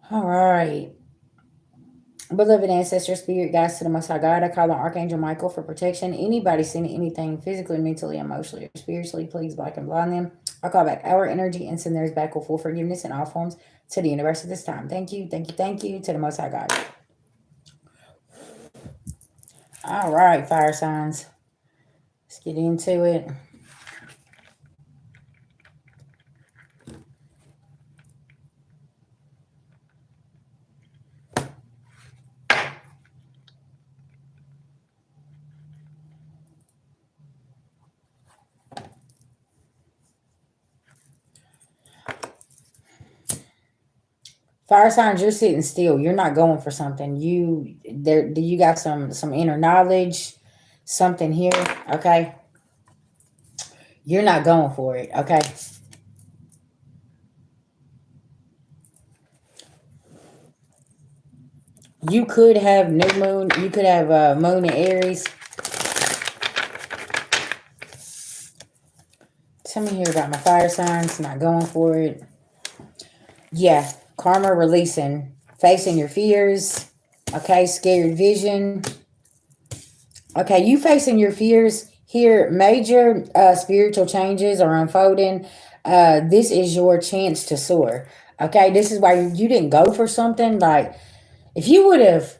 All right. Beloved ancestor, spirit guides to the Most High God, I call on Archangel Michael for protection. Anybody seeing anything physically, mentally, emotionally, or spiritually, please black and blind them. I call back our energy and send theirs back with full forgiveness in all forms to the universe at this time. Thank you, thank you, thank you to the Most High God. All right, fire signs. Let's get into it. Fire signs, you're sitting still. You're not going for something. You got some inner knowledge, something here. Okay, you're not going for it. Okay, you could have new moon. You could have moon in Aries. Tell me here about my fire signs. Not going for it. Yeah, karma releasing, facing your fears. Okay, scared vision. Okay, you facing your fears here. Major spiritual changes are unfolding. This is your chance to soar. Okay, this is why you didn't go for something. Like, if you would have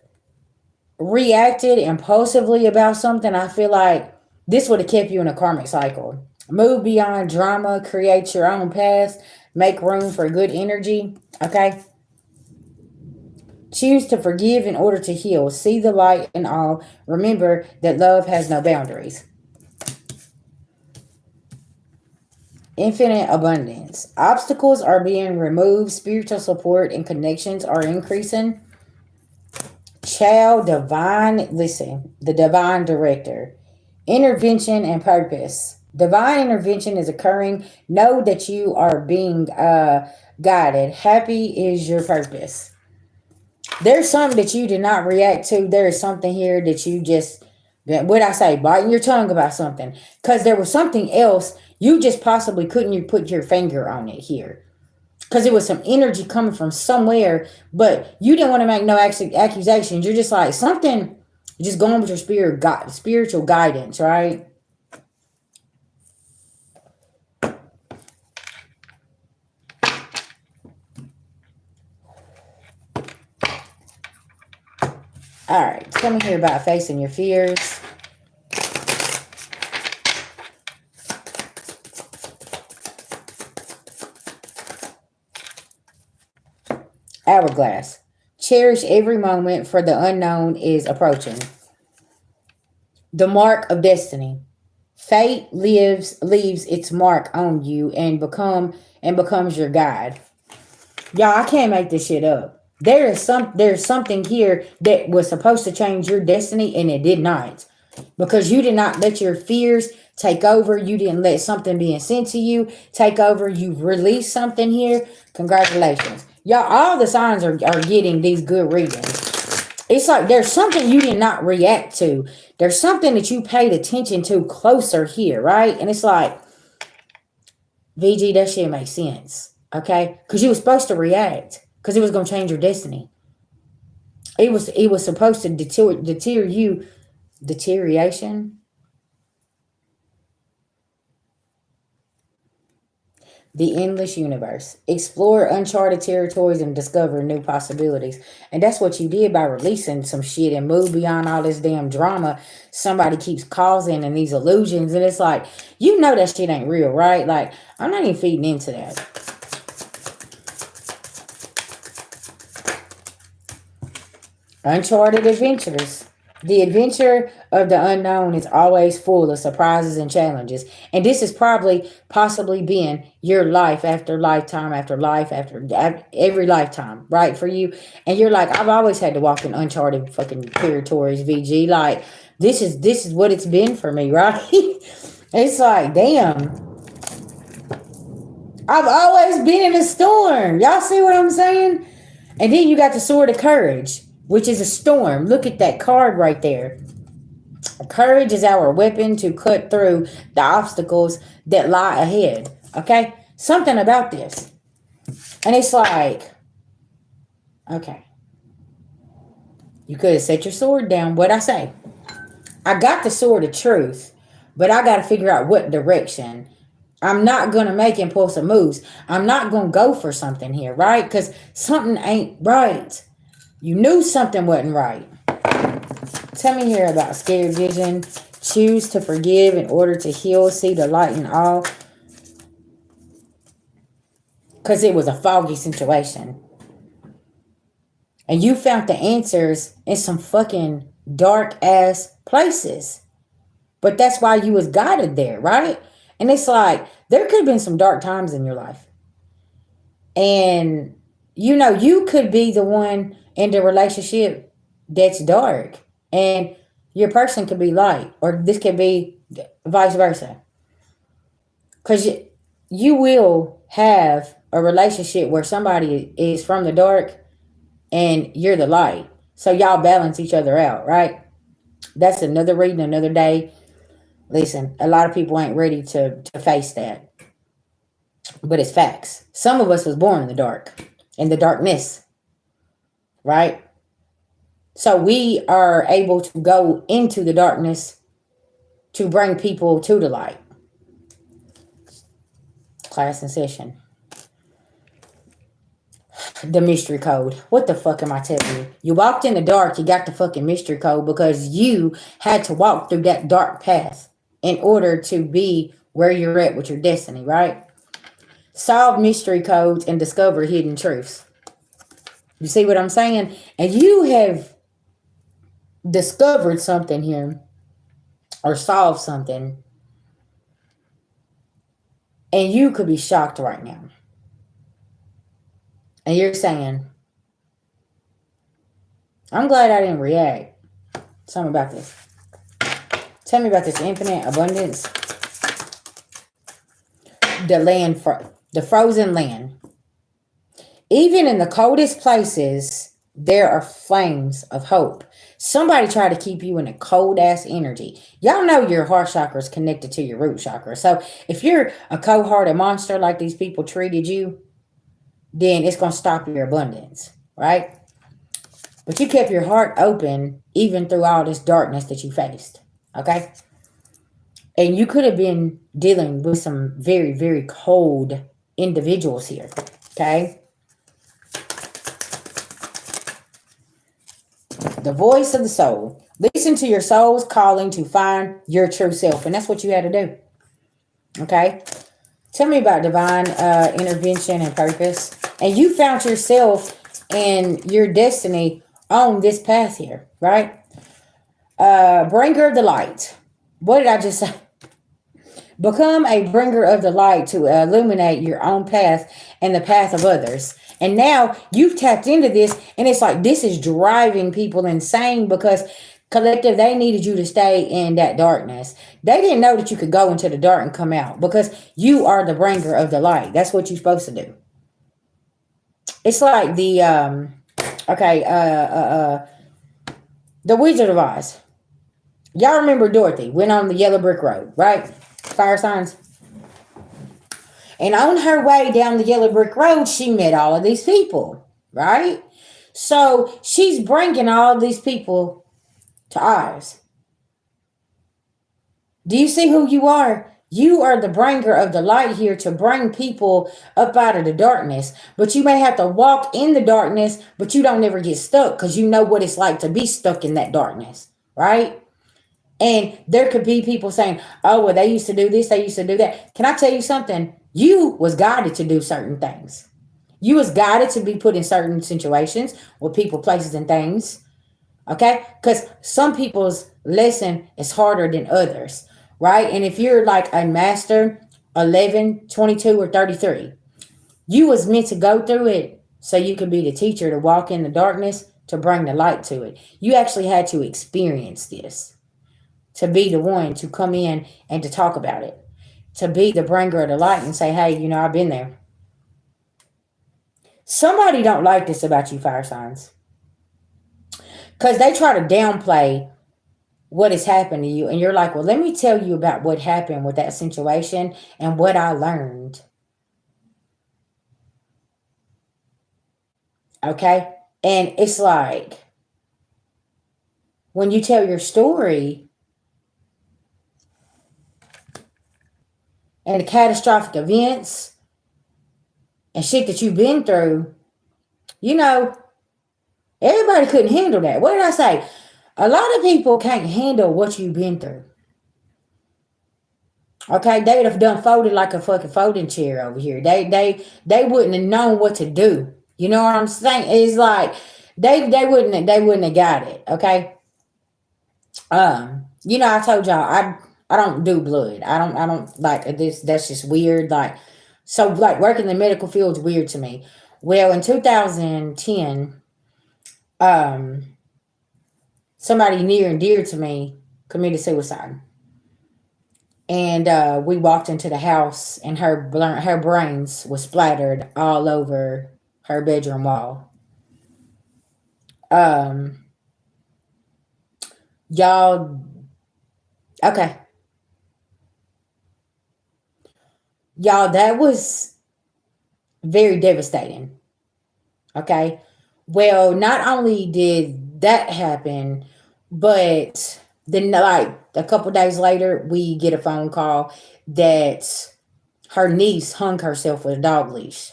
reacted impulsively about something, I feel like this would have kept you in a karmic cycle. Move beyond drama, create your own path, make room for good energy. Okay, choose to forgive in order to heal. See the light in all. Remember that love has no boundaries. Infinite abundance. Obstacles are being removed. Spiritual support and connections are increasing. Child divine, listen, the divine director. Intervention and purpose. Divine intervention is occurring. Know that you are being guided. Happy is your purpose. There's something that you did not react to. There is something here that you just, what I say, biting your tongue about something. Because there was something else you just possibly couldn't you put your finger on it here. Because it was some energy coming from somewhere, but you didn't want to make no accusations. You're just like, something, just going with your spiritual guidance, right? All right, tell me here about facing your fears. Hourglass. Cherish every moment, for the unknown is approaching. The mark of destiny. Fate leaves its mark on you and becomes your guide. Y'all, I can't make this shit up. There's something here that was supposed to change your destiny and it did not. Because you did not let your fears take over. You didn't let something being sent to you take over. You've released something here. Congratulations. Y'all, all the signs are getting these good readings. It's like there's something you did not react to. There's something that you paid attention to closer here, right? And it's like, VG, that shit makes sense. Okay? Because you were supposed to react. Because it was going to change your destiny. It was supposed to deter you. Deterioration. The endless universe. Explore uncharted territories and discover new possibilities. And that's what you did by releasing some shit and move beyond all this damn drama somebody keeps causing and these illusions. And it's like, you know that shit ain't real, right? Like, I'm not even feeding into that. Uncharted adventures. The adventure of the unknown is always full of surprises and challenges. And this has probably possibly been your life after lifetime after life after every lifetime, right? For you. And you're like, I've always had to walk in uncharted fucking territories, VG. Like, this is what it's been for me, right? It's like, damn. I've always been in a storm. Y'all see what I'm saying? And then you got the sword of courage, which is a storm. Look at that card right there. Courage is our weapon to cut through the obstacles that lie ahead. Okay? Something about this. And it's like, Okay. You could have set your sword down. What'd I say? I got the sword of truth, but I got to figure out what direction. I'm not going to make impulsive moves. I'm not going to go for something here, right? Because something ain't right. You knew something wasn't right. Tell me here about scared vision. Choose to forgive in order to heal. See the light in all. Because it was a foggy situation. And you found the answers in some fucking dark ass places. But that's why you was guided there, right? And it's like, there could have been some dark times in your life. And, you could be the one in the relationship that's dark. And your person could be light. Or this could be vice versa. Because you will have a relationship where somebody is from the dark and you're the light. So y'all balance each other out, right? That's another reading, another day. Listen, a lot of people ain't ready to face that. But it's facts. Some of us was born in the dark, in the darkness, right? So we are able to go into the darkness to bring people to the light. Class in session. The mystery code. What the fuck am I telling you? You walked in the dark, you got the fucking mystery code because you had to walk through that dark path in order to be where you're at with your destiny, right? Solve mystery codes and discover hidden truths. You see what I'm saying? And you have discovered something here or solved something, and you could be shocked right now. And you're saying, I'm glad I didn't react. Something about this. Tell me about this infinite abundance. The frozen land. Even in the coldest places, there are flames of hope. Somebody tried to keep you in a cold ass energy. Y'all know your heart chakra is connected to your root chakra. So if you're a cold-hearted monster like these people treated you, then it's going to stop your abundance, right? But you kept your heart open even through all this darkness that you faced, okay? And you could have been dealing with some very, very cold individuals here, okay? The voice of the soul. Listen to your soul's calling to find your true self. And that's what you had to do, okay? Tell me about divine intervention and purpose. And you found yourself and your destiny on this path here, right? Bringer of the light. What did I just say? Become a bringer of the light to illuminate your own path and the path of others. And now you've tapped into this, and it's like this is driving people insane because collective, they needed you to stay in that darkness. They didn't know that you could go into the dark and come out because you are the bringer of the light. That's what you're supposed to do. It's like the the Wizard of Oz. Y'all remember Dorothy went on the yellow brick road, right? Fire signs. And on her way down the yellow brick road, she met all of these people, right? So she's bringing all of these people to Oz. Do you see who you are? You are the bringer of the light here to bring people up out of the darkness. But you may have to walk in the darkness, but you don't ever get stuck because you know what it's like to be stuck in that darkness, right? And there could be people saying, oh, well, they used to do this, they used to do that. Can I tell you something? You was guided to do certain things. You was guided to be put in certain situations with people, places, and things. Okay? Because some people's lesson is harder than others, right? And if you're like a master, 11, 22, or 33, you was meant to go through it so you could be the teacher to walk in the darkness to bring the light to it. You actually had to experience this to be the one to come in and to talk about it, to be the bringer of the light and say, hey, I've been there. Somebody don't like this about you, fire signs, because they try to downplay what has happened to you. And you're like, well, let me tell you about what happened with that situation and what I learned. Okay? And it's like when you tell your story and the catastrophic events and shit that you've been through, you know, everybody couldn't handle that. What did I say? A lot of people can't handle what you've been through. Okay, they'd have done folded like a fucking folding chair over here. They wouldn't have known what to do. You know what I'm saying? It's like they wouldn't have got it. Okay. I told y'all I don't do blood. I don't like this. That's just weird. Like, so like working in the medical field is weird to me. Well, in 2010, um, somebody near and dear to me committed suicide. And we walked into the house, and her brains was splattered all over her bedroom wall. Um, y'all, okay, y'all, that was very devastating. Okay, well, not only did that happen, but then like a couple days later, we get a phone call that her niece hung herself with a dog leash.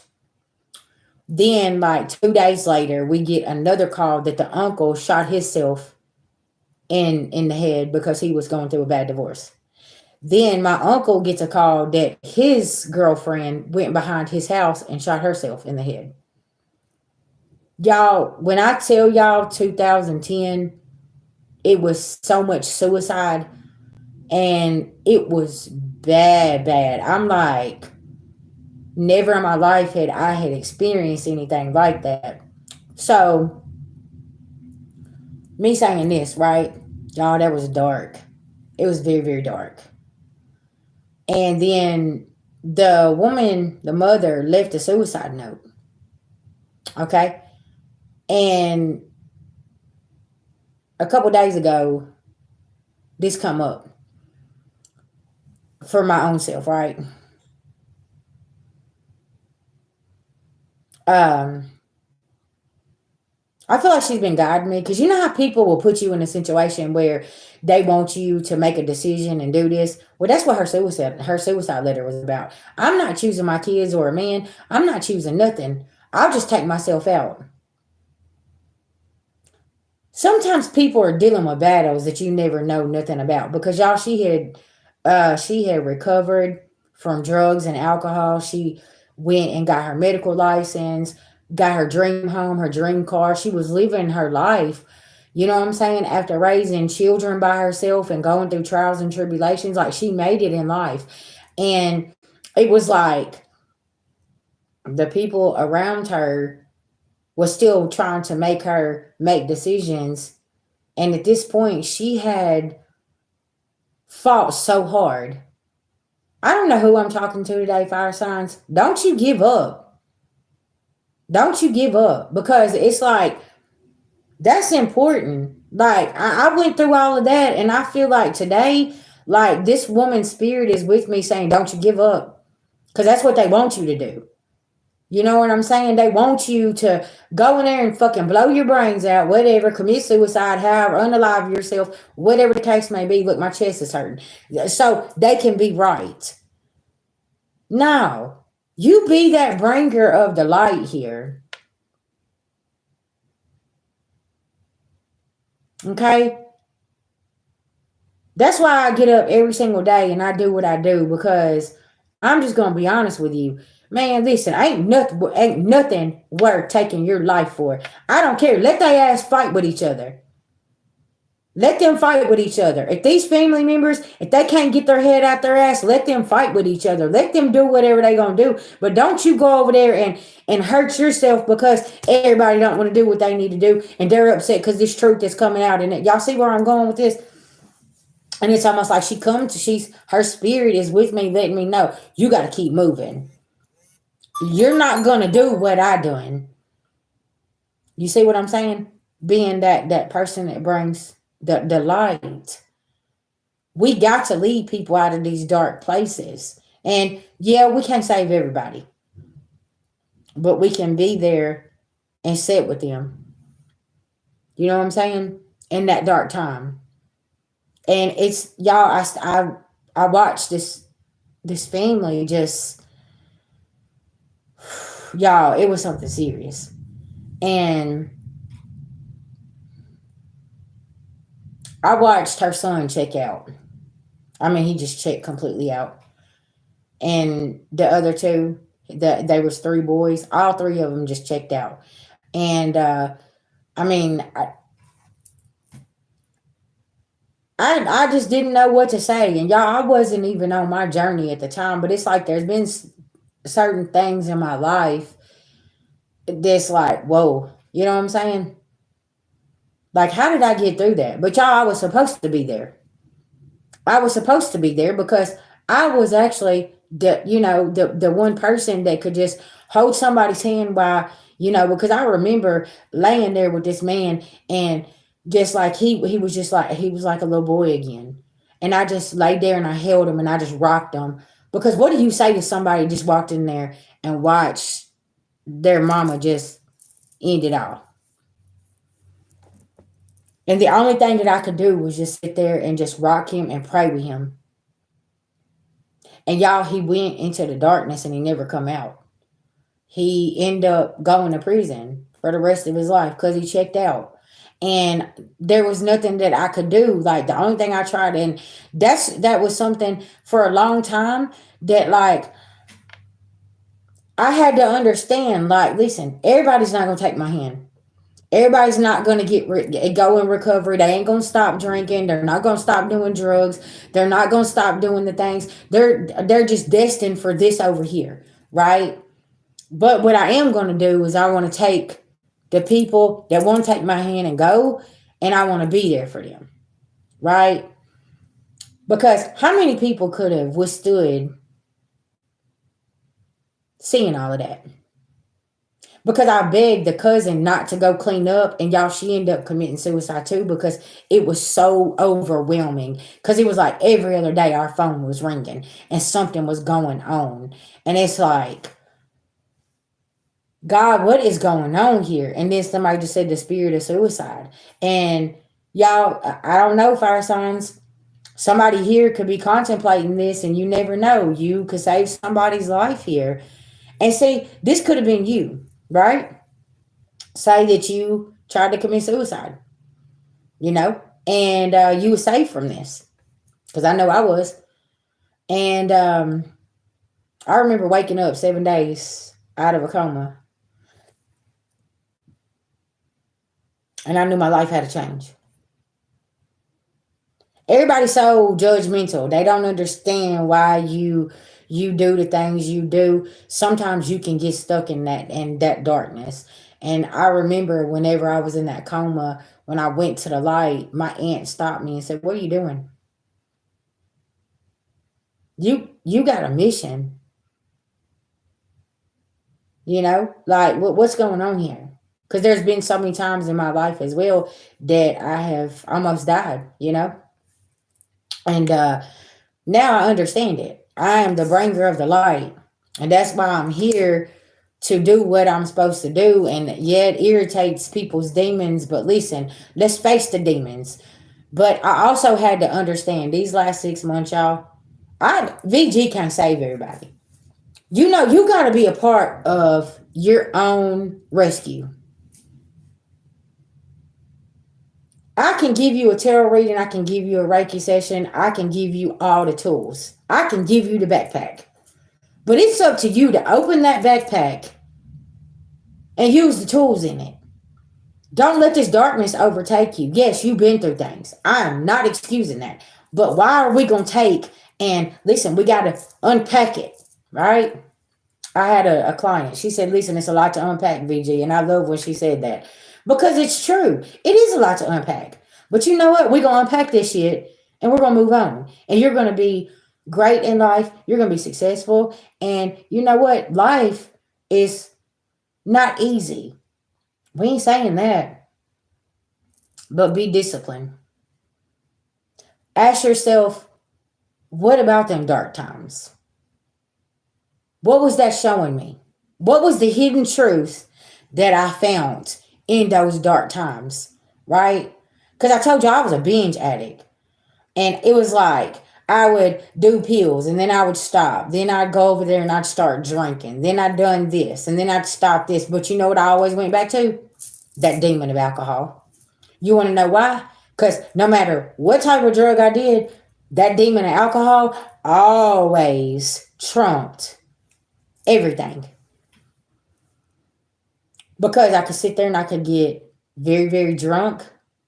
Then, like 2 days later, we get another call that the uncle shot himself in the head because he was going through a bad divorce. Then my uncle gets a call that his girlfriend went behind his house and shot herself in the head. Y'all, when I tell y'all 2010, it was so much suicide and it was bad, bad. I'm like, never in my life had experienced anything like that. So me saying this, right? Y'all, that was dark. It was very, very dark. And then the woman, the mother, left a suicide note. Okay. And a couple days ago, this come up for my own self, right? Um, I feel like she's been guiding me because you know how people will put you in a situation where they want you to make a decision and do this. Well, that's what her suicide letter was about. I'm not choosing my kids or a man. I'm not choosing nothing. I'll just take myself out. Sometimes people are dealing with battles that you never know nothing about because y'all she had recovered from drugs and alcohol. She went and got her medical license, got her dream home, her dream car. She was living her life, you know what I'm saying, after raising children by herself and going through trials and tribulations. Like, she made it in life. And it was like the people around her was still trying to make her make decisions. And at this point, she had fought so hard. I don't know who I'm talking to today, fire signs. Don't you give up. Don't you give up. Because it's like, that's important. Like, I went through all of that, and I feel like today, like, this woman's spirit is with me saying, don't you give up. Because that's what they want you to do. You know what I'm saying? They want you to go in there and fucking blow your brains out, whatever, commit suicide, however, unalive yourself, whatever the case may be. Look, my chest is hurting. So they can be right. Now, you be that bringer of the light here. Okay? That's why I get up every single day and I do what I do, because I'm just gonna be honest with you. Man, listen, ain't nothing worth taking your life for. I don't care. Let their ass fight with each other. Let them fight with each other. If these family members, if they can't get their head out their ass, let them fight with each other. Let them do whatever they gonna do. But don't you go over there and hurt yourself because everybody don't want to do what they need to do, and they're upset because this truth is coming out. And y'all see where I'm going with this? And it's almost like her spirit is with me, letting me know you got to keep moving. You're not gonna do what I doing. You see what I'm saying? Being that person that brings the light. We got to lead people out of these dark places. And yeah, we can't save everybody, but we can be there and sit with them. You know what I'm saying? In that dark time. And it's y'all, I watched this family just, y'all, it was something serious. And I watched her son check out. I mean, he just checked completely out. And the other two, there was three boys. All three of them just checked out. And I mean, I just didn't know what to say. And y'all, I wasn't even on my journey at the time. But it's like there's been certain things in my life that's like, whoa. You know what I'm saying? Like, how did I get through that? But y'all, I was supposed to be there. I was supposed to be there because I was actually the one person that could just hold somebody's hand while, because I remember laying there with this man, and just like he was just like he was like a little boy again. And I just laid there and I held him and I just rocked him. Because what do you say to somebody just walked in there and watched their mama just end it all? And the only thing that I could do was just sit there and just rock him and pray with him. And y'all, he went into the darkness and he never come out. He ended up going to prison for the rest of his life because he checked out. And there was nothing that I could do. Like, the only thing I tried, and that was something for a long time that, like, I had to understand. Like, listen, everybody's not gonna take my hand. Everybody's not going to go in recovery. They ain't going to stop drinking. They're not going to stop doing drugs. They're not going to stop doing the things. They're just destined for this over here, right? But what I am going to do is I want to take the people that want to take my hand and go, and I want to be there for them, right? Because how many people could have withstood seeing all of that? Because I begged the cousin not to go clean up, and y'all, she ended up committing suicide too because it was so overwhelming. Because it was like every other day our phone was ringing and something was going on. And it's like, God, what is going on here? And then somebody just said the spirit of suicide. And y'all, I don't know, fire signs. Somebody here could be contemplating this, and you never know. You could save somebody's life here. And see, this could have been you, right? Say that you tried to commit suicide, and you were safe from this, because I know I was. And I remember waking up 7 days out of a coma, and I knew my life had to change. Everybody's so judgmental. They don't understand why you do the things you do. Sometimes you can get stuck in that darkness. And I remember whenever I was in that coma, when I went to the light, my aunt stopped me and said, "What are you doing? You got a mission, like what's going on here?" Because there's been so many times in my life as well that I have almost died. And now I understand it. I am the bringer of the light. And that's why I'm here to do what I'm supposed to do. And yeah, it irritates people's demons. But listen, let's face the demons. But I also had to understand these last 6 months, y'all. VG can't save everybody. You got to be a part of your own rescue. I can give you a tarot reading. I can give you a Reiki session. I can give you all the tools. I can give you the backpack. But it's up to you to open that backpack and use the tools in it. Don't let this darkness overtake you. Yes, you've been through things. I am not excusing that. But why are we going to take and listen, we got to unpack it, right? I had a client. She said, "Listen, it's a lot to unpack, VG." And I love when she said that because it's true. It is a lot to unpack. But you know what? We're going to unpack this shit and we're going to move on. And you're going to be great in life. You're going to be successful. And you know what? Life is not easy. We ain't saying that. But be disciplined. Ask yourself, what about them dark times? What was that showing me? What was the hidden truth that I found in those dark times? right? Because I told you I was a binge addict. And it was like I would do pills and then I would stop. Then I'd go over there and I'd start drinking. Then I'd done this and then I'd stop this. But you know what I always went back to? That demon of alcohol. You want to know why? Because no matter what type of drug I did, that demon of alcohol always trumped everything. Because I could sit there and I could get very, very drunk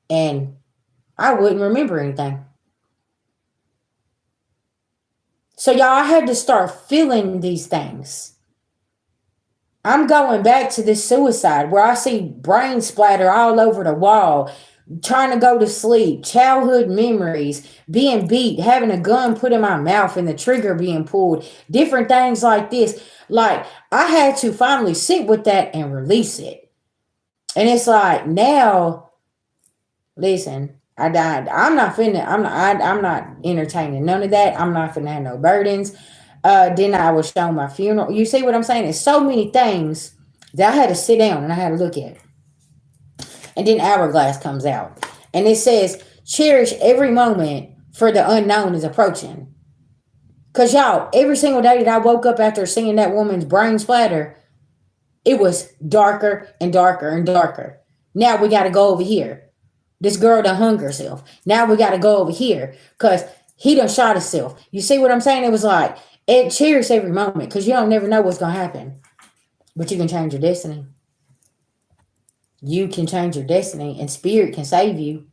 and I wouldn't remember anything. So, y'all, I had to start feeling these things. I'm going back to this suicide where I see brain splatter all over the wall, trying to go to sleep, childhood memories, being beat, having a gun put in my mouth and the trigger being pulled, different things like this. Like, I had to finally sit with that and release it. And it's like, now, listen, I died. I'm not entertaining none of that. I'm not finna have no burdens. Then I was shown my funeral. You see what I'm saying? It's so many things that I had to sit down and I had to look at. And then Hourglass comes out. And it says, cherish every moment for the unknown is approaching. Because y'all, every single day that I woke up after seeing that woman's brain splatter, it was darker and darker and darker. Now we got to go over here. This girl done hung herself. Now we got to go over here because he done shot himself. You see what I'm saying? It was like, it cherish every moment because you don't never know what's going to happen. But you can change your destiny. You can change your destiny and spirit can save you.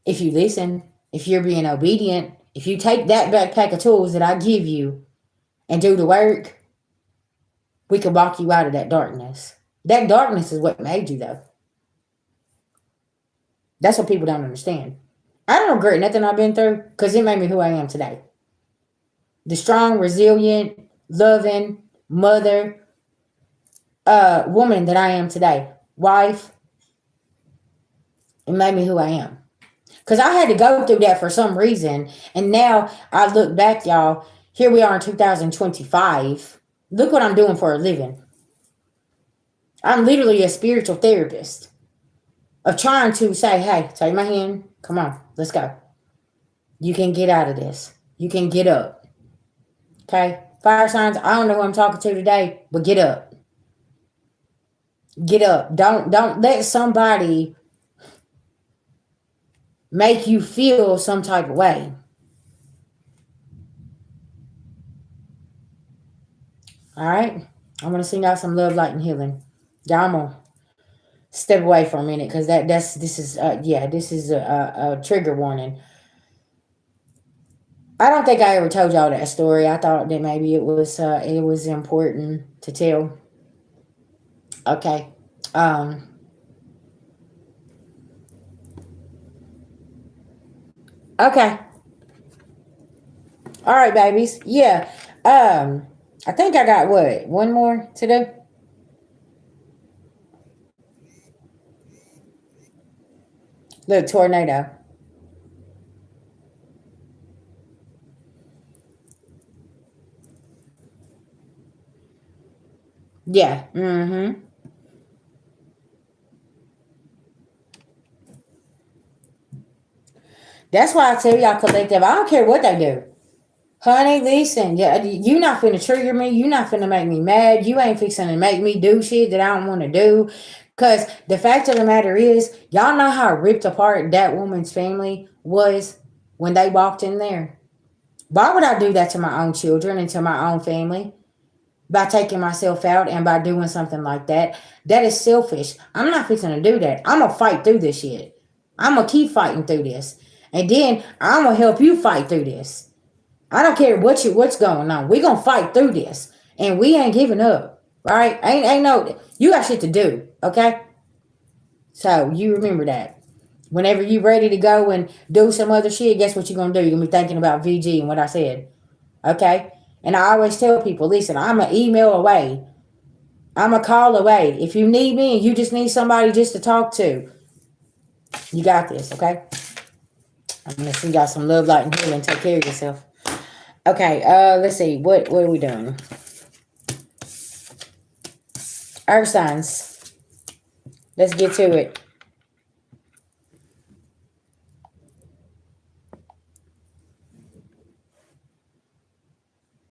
If you listen, if you're being obedient, if you take that backpack of tools that I give you and do the work, we can walk you out of that darkness. That darkness is what made you, though. That's what people don't understand. I don't regret nothing I've been through because it made me who I am today. The strong, resilient, loving mother, woman that I am today. Wife. It made me who I am. Because I had to go through that for some reason. And now I look back, y'all. Here we are in 2025. Look what I'm doing for a living. I'm literally a spiritual therapist. Of trying to say, hey, take my hand. Come on, let's go. You can get out of this. You can get up. Okay? Fire signs, I don't know who I'm talking to today, but get up. Get up. Don't let somebody make you feel some type of way. All right? I'm going to send out some love, light, and healing. Y'all, I'm going to step away for a minute because this is a trigger warning. I don't think I ever told y'all that story. I thought that maybe it was important to tell. Okay. Okay. All right, babies. Yeah. I think I got what? One more to do? Look, tornado. Yeah. Mm-hmm. That's why I tell y'all collective, I don't care what they do. Honey, listen, yeah, you not finna trigger me. You not finna make me mad. You ain't fixing to make me do shit that I don't want to do. Because the fact of the matter is, y'all know how ripped apart that woman's family was when they walked in there. Why would I do that to my own children and to my own family? By taking myself out and by doing something like that. That is selfish. I'm not fixing to do that. I'm going to fight through this shit. I'm going to keep fighting through this. And then I'm going to help you fight through this. I don't care what's going on. We're going to fight through this. And we ain't giving up. Right? Ain't no, you got shit to do. Okay? So you remember that. Whenever you ready to go and do some other shit, guess what you're going to do? You're going to be thinking about VG and what I said. Okay? And I always tell people, listen, I'm an email away. I'm a call away. If you need me and you just need somebody just to talk to, you got this, okay? I'm going to send y'all some love, light, and healing. Take care of yourself. Okay, let's see. What are we doing? Earth signs. Let's get to it.